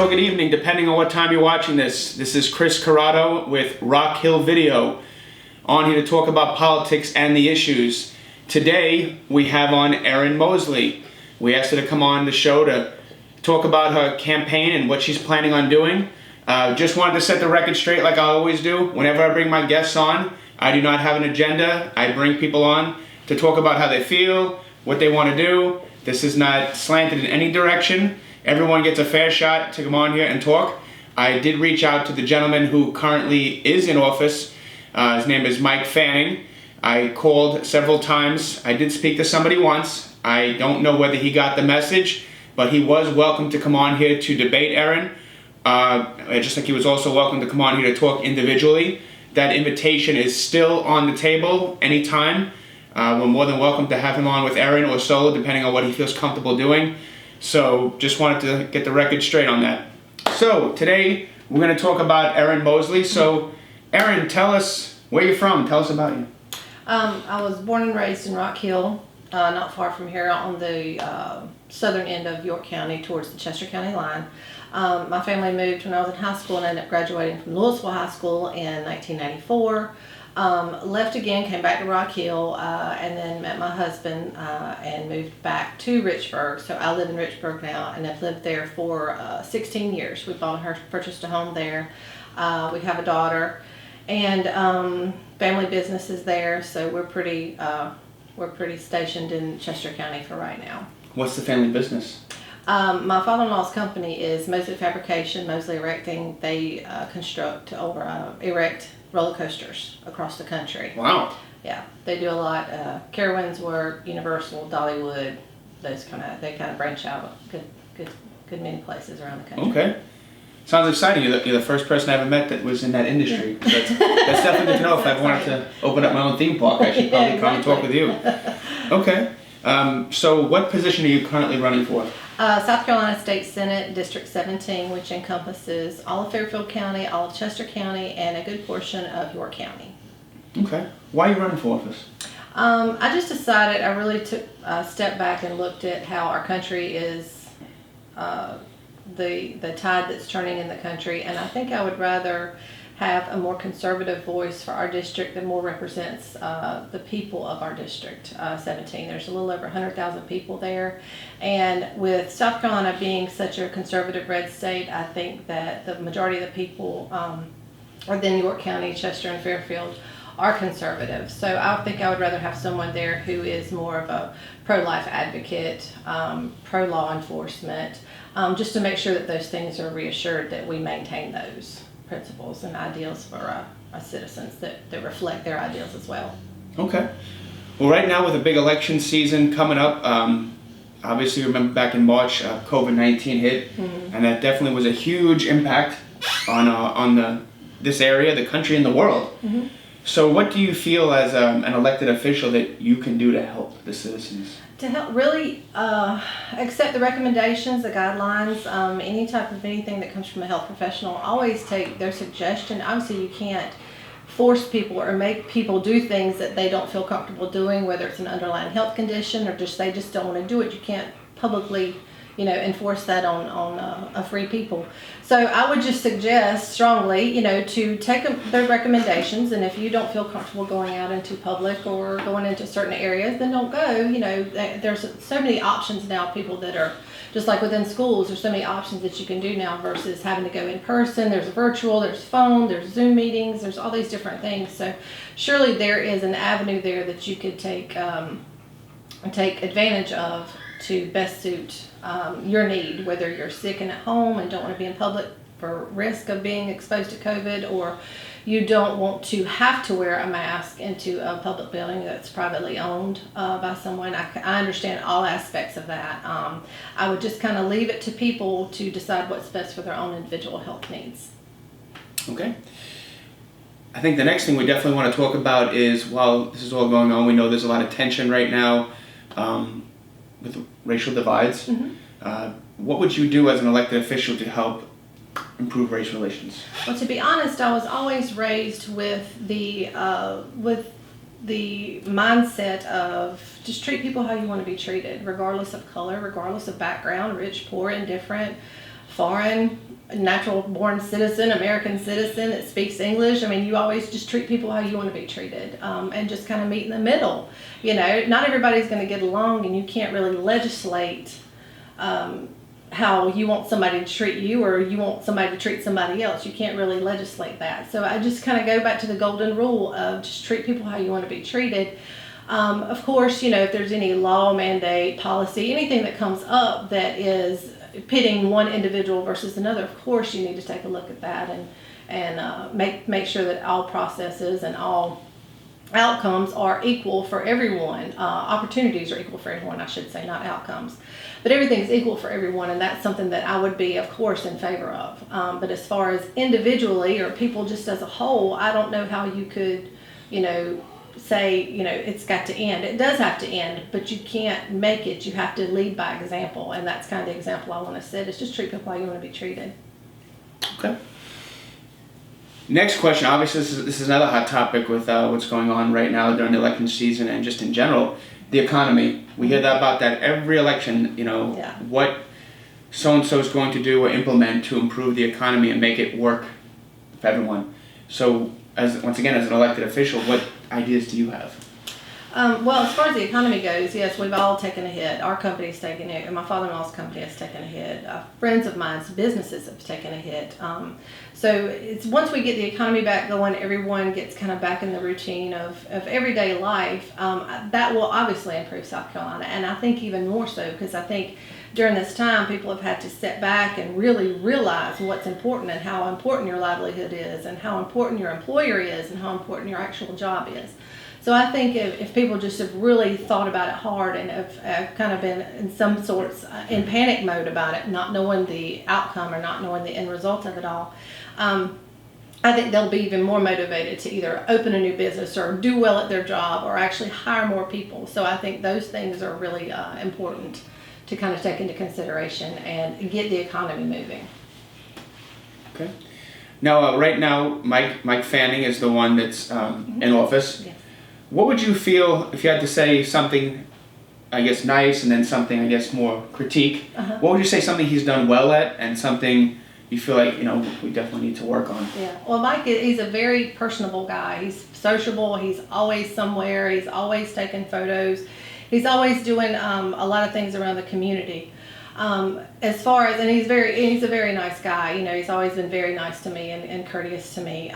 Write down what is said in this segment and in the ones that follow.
or good evening, depending on what time you're watching this. This is Chris Corrado with Rock Hill Video, on here to talk about politics and the issues. Today, we have on Erin Mosley. We asked her to come on the show to talk about her campaign and what she's planning on doing. Just wanted to set the record straight like I always do. Whenever I bring my guests on, I do not have an agenda. I bring people on to talk about how they feel, what they want to do. This is not slanted in any direction. Everyone gets a fair shot to come on here and talk. I did reach out to the gentleman who currently is in office. His name is Mike Fanning. I called several times. I did speak to somebody once. I don't know whether he got the message, but he was welcome to come on here to debate Erin. Just like he was also welcome to come on here to talk individually. That invitation is still on the table anytime. We're more than welcome to have him on with Erin or solo, depending on what he feels comfortable doing. So just wanted to get the record straight on that. So today we're going to talk about Erin Mosley. So Erin, tell us where you're from. Tell us about you. I was born and raised in Rock Hill, not far from here on the southern end of York County towards the Chester County line. My family moved when I was in high school and ended up graduating from Louisville High School in 1994. Left again, came back to Rock Hill, and then met my husband and moved back to Richburg. So I live in Richburg now and have lived there for 16 years. We purchased a home there. We have a daughter, and family businesses there. So we're pretty stationed in Chester County for right now. What's the family business? My father-in-law's company is Mosley Fabrication, Mosley Erecting. They construct erect roller coasters across the country. Wow. Yeah, they do a lot. Carowinds work, Universal, Dollywood, they kind of branch out good many places around the country. Okay. Sounds exciting. You're the first person I ever met that was in that industry. That's definitely good to know. If I wanted to open up my own theme park, I should probably come and talk with you. Okay. So what position are you currently running for? South Carolina State Senate, District 17, which encompasses all of Fairfield County, all of Chester County, and a good portion of York County. Okay. Why are you running for office? I just decided, I really took a step back and looked at how our country is, the tide that's turning in the country, and I think I would rather have a more conservative voice for our district that more represents the people of our district 17. There's a little over 100,000 people there, and with South Carolina being such a conservative red state, I think that the majority of the people within York County, Chester, and Fairfield are conservative. So I think I would rather have someone there who is more of a pro-life advocate, pro-law enforcement, just to make sure that those things are reassured that we maintain those principles and ideals for our citizens that reflect their ideals as well. Okay. Well, right now with a big election season coming up, obviously remember back in March, COVID-19 hit, and that definitely was a huge impact on this area, the country, and the world. So what do you feel as an elected official that you can do to help the citizens? To help really accept the recommendations, the guidelines, anything that comes from a health professional, always take their suggestion. Obviously you can't force people or make people do things that they don't feel comfortable doing, whether it's an underlying health condition or they just don't want to do it. You can't publicly enforce that on free people. So I would just suggest strongly, to take their recommendations, and if you don't feel comfortable going out into public or going into certain areas, then don't go. There's so many options now, people that are, just like within schools, there's so many options that you can do now versus having to go in person. There's virtual, there's phone, there's Zoom meetings, there's all these different things. So surely there is an avenue there that you could take advantage of to best suit your need, whether you're sick and at home and don't want to be in public for risk of being exposed to COVID, or you don't want to have to wear a mask into a public building that's privately owned by someone. I understand all aspects of that. I would just kind of leave it to people to decide what's best for their own individual health needs. Okay. I think the next thing we definitely want to talk about is, while this is all going on, we know there's a lot of tension right now with racial divides. What would you do as an elected official to help improve race relations? Well, to be honest, I was always raised with the mindset of just treat people how you want to be treated, regardless of color, regardless of background, rich, poor, indifferent, foreign, natural born citizen, American citizen that speaks English. I mean, you always just treat people how you want to be treated, and just kind of meet in the middle. You know, not everybody's going to get along, and you can't really legislate how you want somebody to treat you, or you want somebody to treat somebody else. You can't really legislate that. So I just kind of go back to the golden rule of just treat people how you want to be treated. Of course, you know, if there's any law, mandate, policy, anything that comes up that is pitting one individual versus another, of course you need to take a look at that and make sure that all processes and all outcomes are equal for everyone. Opportunities are equal for everyone, I should say, not outcomes. But everything's equal for everyone, and that's something that I would be, of course, in favor of. But as far as individually or people just as a whole, I don't know how you could, you know, say, you know, it's got to end. It does have to end, but you can't make it. You have to lead by example, and that's kind of the example I want to set, is just treat people how you want to be treated. Okay. Next question. Obviously, this is another hot topic with what's going on right now during the election season and just in general, the economy. We hear about that every election, you know, Yeah. what so-and-so is going to do or implement to improve the economy and make it work for everyone. So, once again, as an elected official, what ideas do you have? Well, as far as the economy goes, yes, we've all taken a hit. Our company's taken a hit, and my father-in-law's company has taken a hit. Friends of mine's businesses have taken a hit. So it's once we get the economy back going, everyone gets kind of back in the routine of everyday life. That will obviously improve South Carolina, and I think even more so, because I think during this time people have had to step back and really realize what's important and how important your livelihood is and how important your employer is and how important your actual job is. So I think if people just have really thought about it hard and have kind of been in some sorts in panic mode about it, not knowing the outcome or not knowing the end result of it all, I think they'll be even more motivated to either open a new business or do well at their job or actually hire more people. So I think those things are really important to kind of take into consideration and get the economy moving. Okay. Now, right now, Mike Fanning is the one that's in office. Yes. What would you feel if you had to say something, I guess, nice and then something, I guess, more critique? What would you say something he's done well at and something you feel like, you know, we definitely need to work on? Yeah. Well, Mike, he's a very personable guy. He's sociable. He's always somewhere. He's always taking photos. He's always doing a lot of things around the community. As far as, and he's a very nice guy. You know, he's always been very nice to me and courteous to me.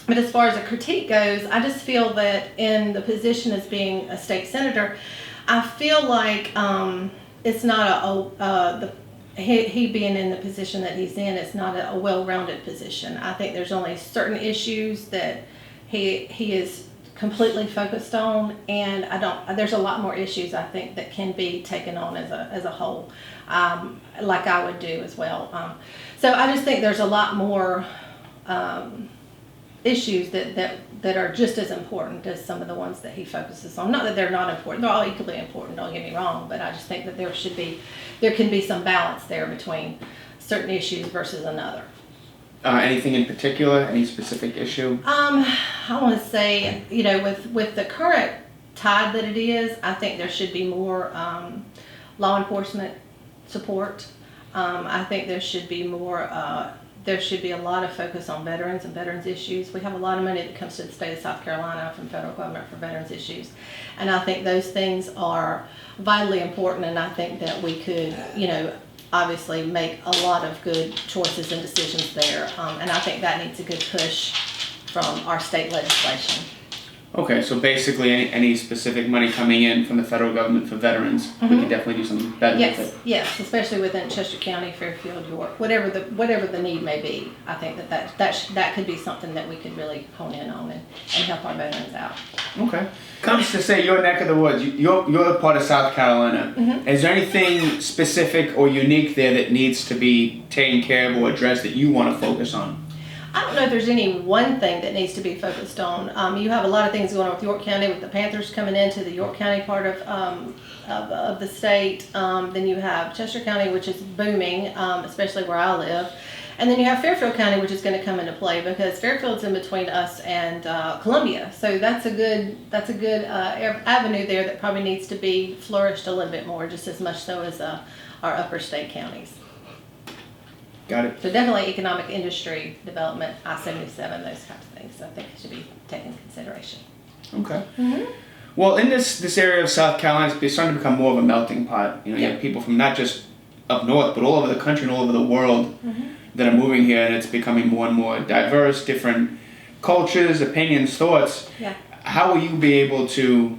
But as far as a critique goes, I just feel that in the position as being a state senator, I feel like it's not he being in the position that he's in, it's not a well-rounded position. I think there's only certain issues that he is completely focused on, and there's a lot more issues I think that can be taken on as a whole, like I would do as well. So I just think there's a lot more issues that are just as important as some of the ones that he focuses on. Not that they're not important; they're all equally important. Don't get me wrong, but I just think that there can be some balance there between certain issues versus another. Anything in particular? Any specific issue? I want to say, you know, with the current tide that it is, I think there should be more law enforcement support. I think there should be more. There should be a lot of focus on veterans and veterans issues. We have a lot of money that comes to the state of South Carolina from federal government for veterans issues. And I think those things are vitally important, and I think that we could, you know, obviously make a lot of good choices and decisions there. And I think that needs a good push from our state legislation. Okay, so basically any specific money coming in from the federal government for veterans, we can definitely do something better with it. Yes, especially within Chester County, Fairfield, York, whatever the need may be. I think that could be something that we could really hone in on and help our veterans out. Okay. Comes to say your neck of the woods, you're a part of South Carolina. Is there anything specific or unique there that needs to be taken care of or addressed that you want to focus on? I don't know if there's any one thing that needs to be focused on. You have a lot of things going on with York County, with the Panthers coming into the York County part of the state. Then you have Chester County, which is booming, especially where I live. And then you have Fairfield County, which is going to come into play because Fairfield's in between us and Columbia. So that's a good avenue there that probably needs to be flourished a little bit more, just as much so as our upper state counties. Got it. So definitely economic industry development, I-77, those types of things. So I think it should be taken into consideration. Okay. Mm-hmm. Well, in this area of South Carolina, it's starting to become more of a melting pot. You know, you have people from not just up north, but all over the country and all over the world that are moving here, and it's becoming more and more diverse, different cultures, opinions, thoughts. Yeah. How will you be able to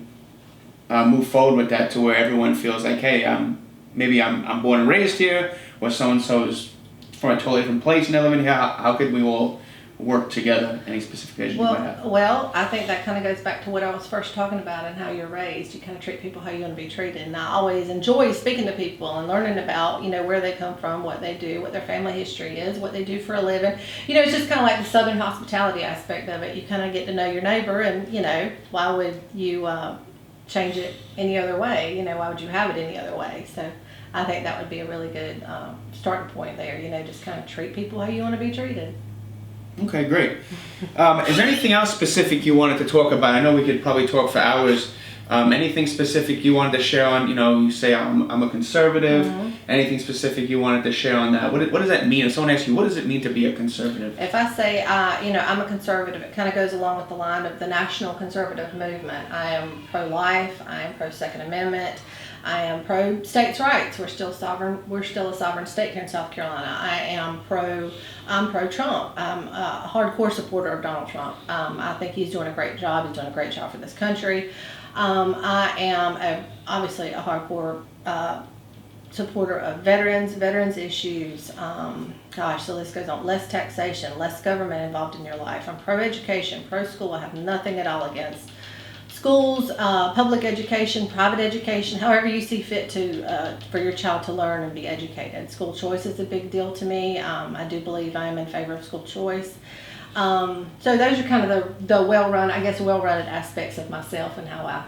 move forward with that to where everyone feels like, hey, maybe I'm born and raised here, or so-and-so is from a totally different place and they're living here. How could we all work together? Any specific vision you might have? Well, I think that kind of goes back to what I was first talking about and how you're raised. You kind of treat people how you want to be treated. And I always enjoy speaking to people and learning about, where they come from, what they do, what their family history is, what they do for a living. It's just kind of like the Southern hospitality aspect of it. You kind of get to know your neighbor and, why would you change it any other way? Why would you have it any other way? So I think that would be a really good starting point there, just kind of treat people how you want to be treated. Okay, great. Is there anything else specific you wanted to talk about? I know we could probably talk for hours. Anything specific you wanted to share on, you say I'm a conservative. Anything specific you wanted to share on that? What does that mean? If someone asks you, what does it mean to be a conservative? If I say, I'm a conservative, it kind of goes along with the line of the national conservative movement. I am pro-life. I am pro-Second Amendment. I am pro-states' rights. We're still sovereign. We're still a sovereign state here in South Carolina. I'm pro-Trump. I'm a hardcore supporter of Donald Trump. I think he's doing a great job. He's doing a great job for this country. I am obviously a hardcore supporter of veterans issues. The list goes on. Less taxation, less government involved in your life. I'm pro-education, pro-school. I have nothing at all against schools, public education, private education, however you see fit to for your child to learn and be educated. School choice is a big deal to me. I do believe I am in favor of school choice. So those are kind of the well-run aspects of myself and how I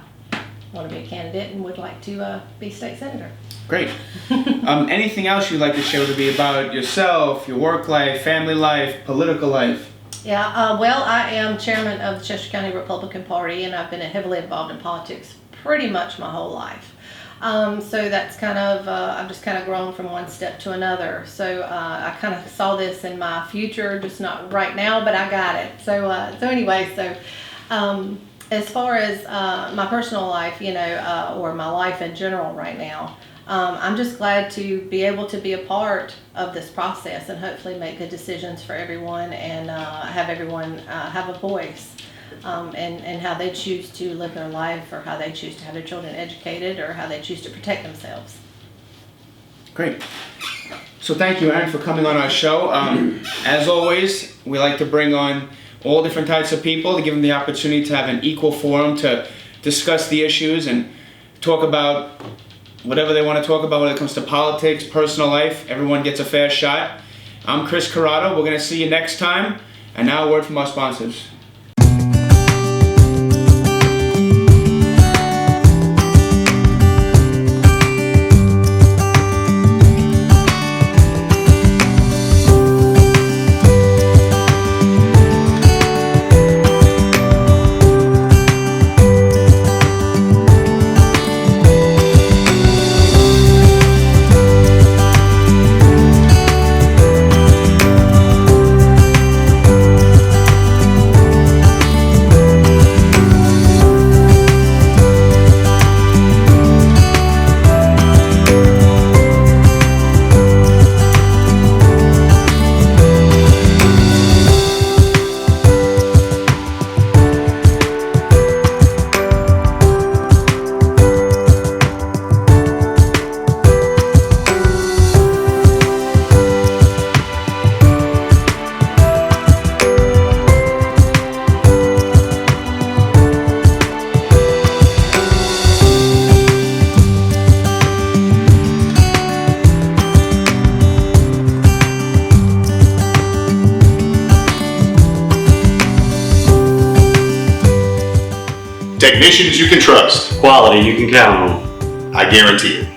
want to be a candidate and would like to be state senator. Great. Anything else you'd like to share with me about yourself, your work life, family life, political life? Yeah, I am chairman of the Chester County Republican Party, and I've been heavily involved in politics pretty much my whole life. So that's kind of, I've just kind of grown from one step to another. So I kind of saw this in my future, just not right now, but I got it. So as far as my personal life, or my life in general right now, I'm just glad to be able to be a part of this process and hopefully make good decisions for everyone and have everyone have a voice and how they choose to live their life or how they choose to have their children educated or how they choose to protect themselves. Great. So thank you, Erin, for coming on our show. As always, we like to bring on all different types of people to give them the opportunity to have an equal forum to discuss the issues and talk about whatever they want to talk about when it comes to politics, personal life. Everyone gets a fair shot. I'm Chris Corrado. We're going to see you next time. And now a word from our sponsors. Technicians you can trust. Quality you can count on. I guarantee it.